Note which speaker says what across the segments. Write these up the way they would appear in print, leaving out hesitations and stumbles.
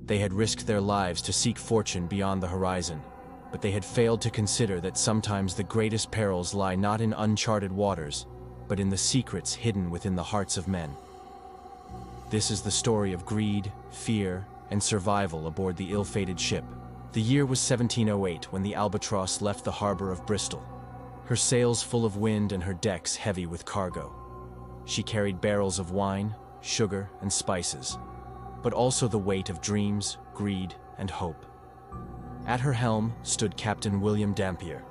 Speaker 1: They had risked their lives to seek fortune beyond the horizon, but they had failed to consider that sometimes the greatest perils lie not in uncharted waters, but in the secrets hidden within the hearts of men. This is the story of greed, fear, and survival aboard the ill-fated ship. The year was 1708 when the Albatross left the harbor of Bristol, her sails full of wind and her decks heavy with cargo. She carried barrels of wine, sugar, and spices, but also the weight of dreams, greed, and hope. At her helm stood Captain William Dampier,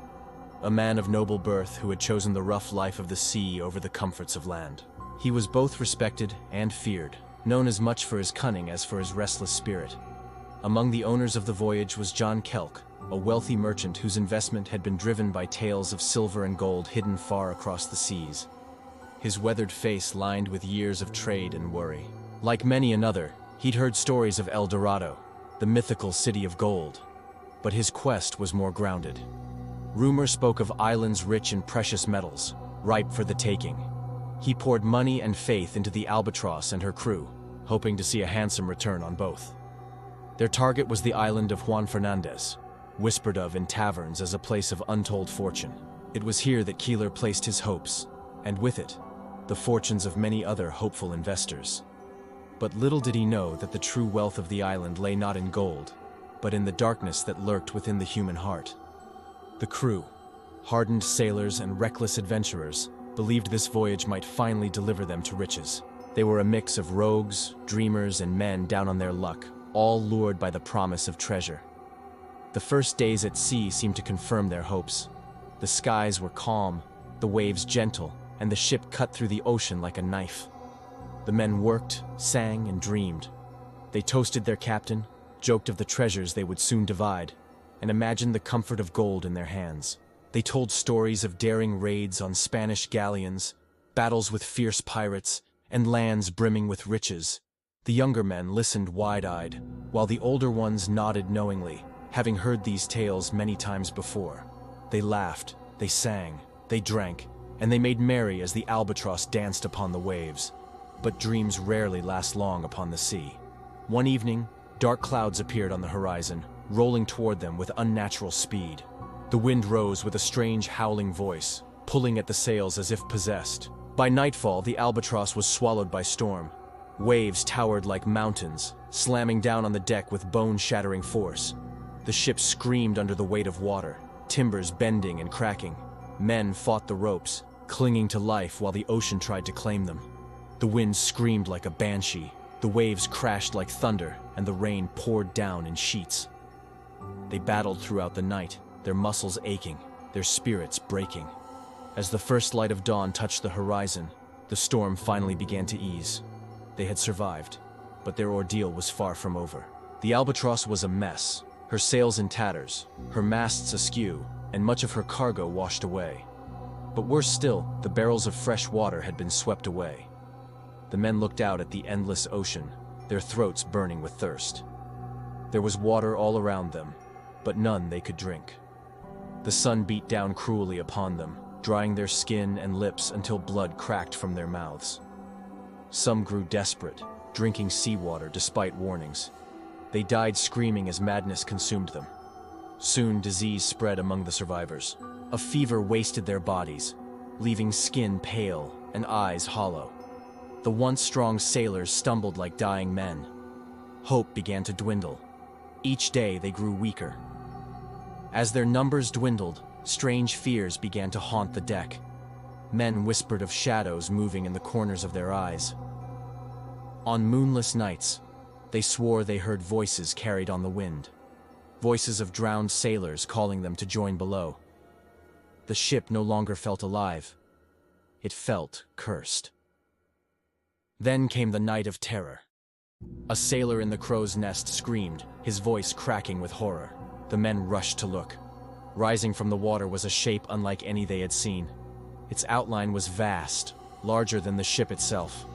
Speaker 1: a man of noble birth who had chosen the rough life of the sea over the comforts of land. He was both respected and feared, known as much for his cunning as for his restless spirit. Among the owners of the voyage was John Kelk, a wealthy merchant whose investment had been driven by tales of silver and gold hidden far across the seas. His weathered face lined with years of trade and worry. Like many another, he'd heard stories of El Dorado, the mythical city of gold. But his quest was more grounded. Rumor spoke of islands rich in precious metals, ripe for the taking. He poured money and faith into the Albatross and her crew, hoping to see a handsome return on both. Their target was the island of Juan Fernandez, whispered of in taverns as a place of untold fortune. It was here that Keeler placed his hopes, and with it, the fortunes of many other hopeful investors. But little did he know that the true wealth of the island lay not in gold, but in the darkness that lurked within the human heart. The crew, hardened sailors and reckless adventurers, believed this voyage might finally deliver them to riches. They were a mix of rogues, dreamers, and men down on their luck, all lured by the promise of treasure. The first days at sea seemed to confirm their hopes. The skies were calm, the waves gentle, and the ship cut through the ocean like a knife. The men worked, sang, and dreamed. They toasted their captain, joked of the treasures they would soon divide, and imagined the comfort of gold in their hands. They told stories of daring raids on Spanish galleons, battles with fierce pirates, and lands brimming with riches. The younger men listened wide-eyed, while the older ones nodded knowingly, having heard these tales many times before. They laughed, they sang, they drank, and they made merry as the Albatross danced upon the waves. But dreams rarely last long upon the sea. One evening, dark clouds appeared on the horizon, rolling toward them with unnatural speed. The wind rose with a strange howling voice, pulling at the sails as if possessed. By nightfall, the Albatross was swallowed by storm. Waves towered like mountains, slamming down on the deck with bone-shattering force. The ship screamed under the weight of water, timbers bending and cracking. Men fought the ropes, clinging to life while the ocean tried to claim them. The wind screamed like a banshee, the waves crashed like thunder, and the rain poured down in sheets. They battled throughout the night, their muscles aching, their spirits breaking. As the first light of dawn touched the horizon, the storm finally began to ease. They had survived, but their ordeal was far from over. The Albatross was a mess, her sails in tatters, her masts askew, and much of her cargo washed away. But worse still, the barrels of fresh water had been swept away. The men looked out at the endless ocean, their throats burning with thirst. There was water all around them, but none they could drink. The sun beat down cruelly upon them, drying their skin and lips until blood cracked from their mouths. Some grew desperate, drinking seawater despite warnings. They died screaming as madness consumed them. Soon disease spread among the survivors. A fever wasted their bodies, leaving skin pale and eyes hollow. The once strong sailors stumbled like dying men. Hope began to dwindle. Each day they grew weaker. As their numbers dwindled, strange fears began to haunt the deck. Men whispered of shadows moving in the corners of their eyes. On moonless nights, they swore they heard voices carried on the wind. Voices of drowned sailors calling them to join below. The ship no longer felt alive. It felt cursed. Then came the night of terror. A sailor in the crow's nest screamed, his voice cracking with horror. The men rushed to look. Rising from the water was a shape unlike any they had seen. Its outline was vast, larger than the ship itself.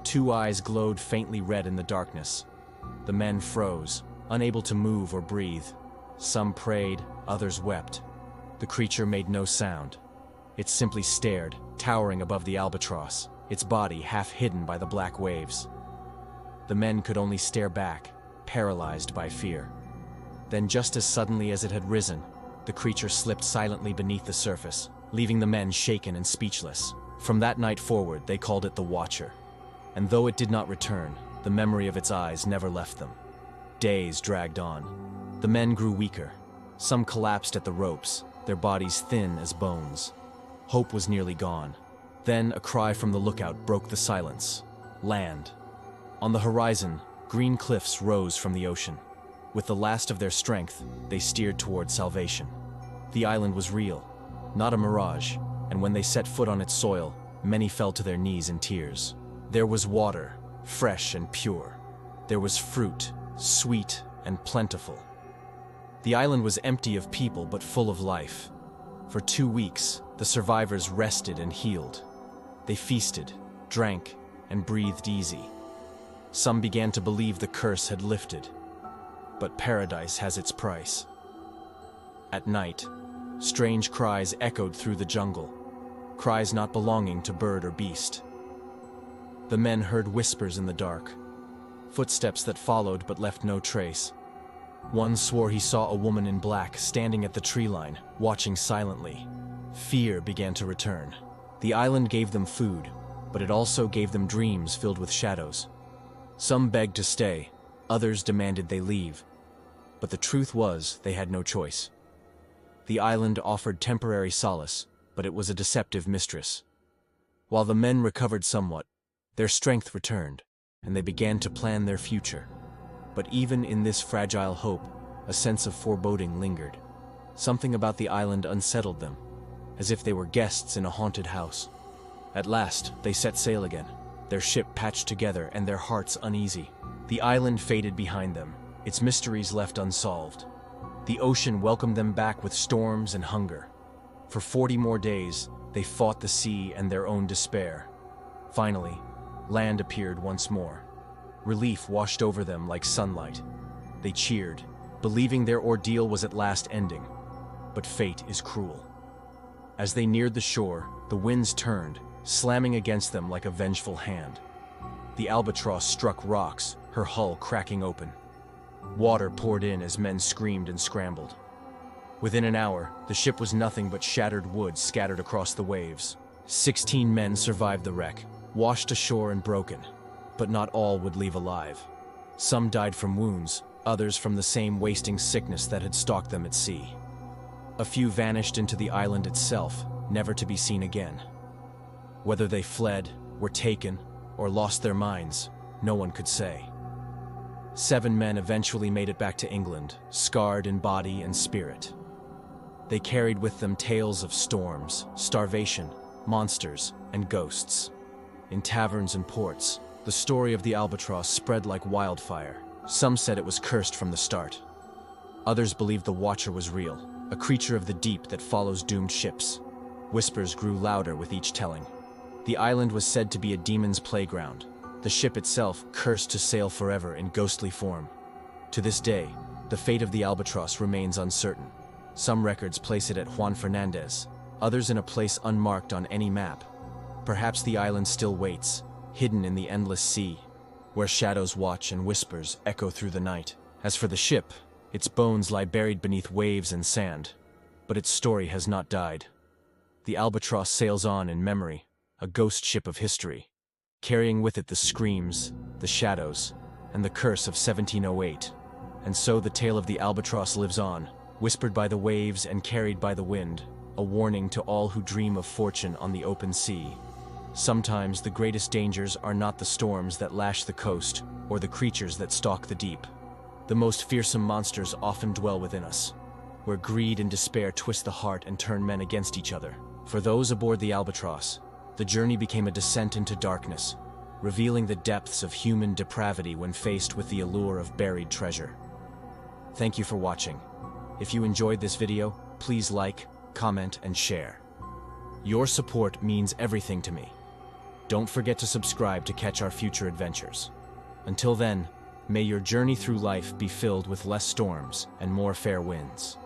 Speaker 1: Two eyes glowed faintly red in the darkness. The men froze, unable to move or breathe. Some prayed, others wept. The creature made no sound. It simply stared, towering above the Albatross, its body half hidden by the black waves. The men could only stare back, paralyzed by fear. Then, just as suddenly as it had risen, the creature slipped silently beneath the surface, leaving the men shaken and speechless. From that night forward, they called it the Watcher. And though it did not return, the memory of its eyes never left them. Days dragged on. The men grew weaker. Some collapsed at the ropes, their bodies thin as bones. Hope was nearly gone. Then a cry from the lookout broke the silence. Land. On the horizon, green cliffs rose from the ocean. With the last of their strength, they steered toward salvation. The island was real, not a mirage, and when they set foot on its soil, many fell to their knees in tears. There was water, fresh and pure. There was fruit, sweet and plentiful. The island was empty of people but full of life. For 2 weeks, the survivors rested and healed. They feasted, drank, and breathed easy. Some began to believe the curse had lifted. But paradise has its price. At night, strange cries echoed through the jungle, cries not belonging to bird or beast. The men heard whispers in the dark, footsteps that followed but left no trace. One swore he saw a woman in black standing at the tree line, watching silently. Fear began to return. The island gave them food, but it also gave them dreams filled with shadows. Some begged to stay, others demanded they leave. But the truth was, they had no choice. The island offered temporary solace, but it was a deceptive mistress. While the men recovered somewhat, their strength returned, and they began to plan their future. But even in this fragile hope, a sense of foreboding lingered. Something about the island unsettled them, as if they were guests in a haunted house. At last, they set sail again, their ship patched together and their hearts uneasy. The island faded behind them, its mysteries left unsolved. The ocean welcomed them back with storms and hunger. For 40 more days, they fought the sea and their own despair. Finally, land appeared once more. Relief washed over them like sunlight. They cheered, believing their ordeal was at last ending. But fate is cruel. As they neared the shore, the winds turned, slamming against them like a vengeful hand. The Albatross struck rocks, her hull cracking open. Water poured in as men screamed and scrambled. Within an hour, the ship was nothing but shattered wood scattered across the waves. 16 men survived the wreck, washed ashore and broken, but not all would leave alive. Some died from wounds, others from the same wasting sickness that had stalked them at sea. A few vanished into the island itself, never to be seen again. Whether they fled, were taken, or lost their minds, no one could say. 7 men eventually made it back to England, scarred in body and spirit. They carried with them tales of storms, starvation, monsters, and ghosts. In taverns and ports, the story of the Albatross spread like wildfire. Some said it was cursed from the start. Others believed the Watcher was real, a creature of the deep that follows doomed ships. Whispers grew louder with each telling. The island was said to be a demon's playground, the ship itself cursed to sail forever in ghostly form. To this day, the fate of the Albatross remains uncertain. Some records place it at Juan Fernandez, others in a place unmarked on any map. Perhaps the island still waits, hidden in the endless sea, where shadows watch and whispers echo through the night. As for the ship, its bones lie buried beneath waves and sand, but its story has not died. The Albatross sails on in memory, a ghost ship of history, carrying with it the screams, the shadows, and the curse of 1708. And so the tale of the Albatross lives on, whispered by the waves and carried by the wind, a warning to all who dream of fortune on the open sea. Sometimes the greatest dangers are not the storms that lash the coast or the creatures that stalk the deep. The most fearsome monsters often dwell within us, where greed and despair twist the heart and turn men against each other. For those aboard the Albatross, the journey became a descent into darkness, revealing the depths of human depravity when faced with the allure of buried treasure. Thank you for watching. If you enjoyed this video, please like, comment, and share. Your support means everything to me. Don't forget to subscribe to catch our future adventures. Until then, may your journey through life be filled with less storms and more fair winds.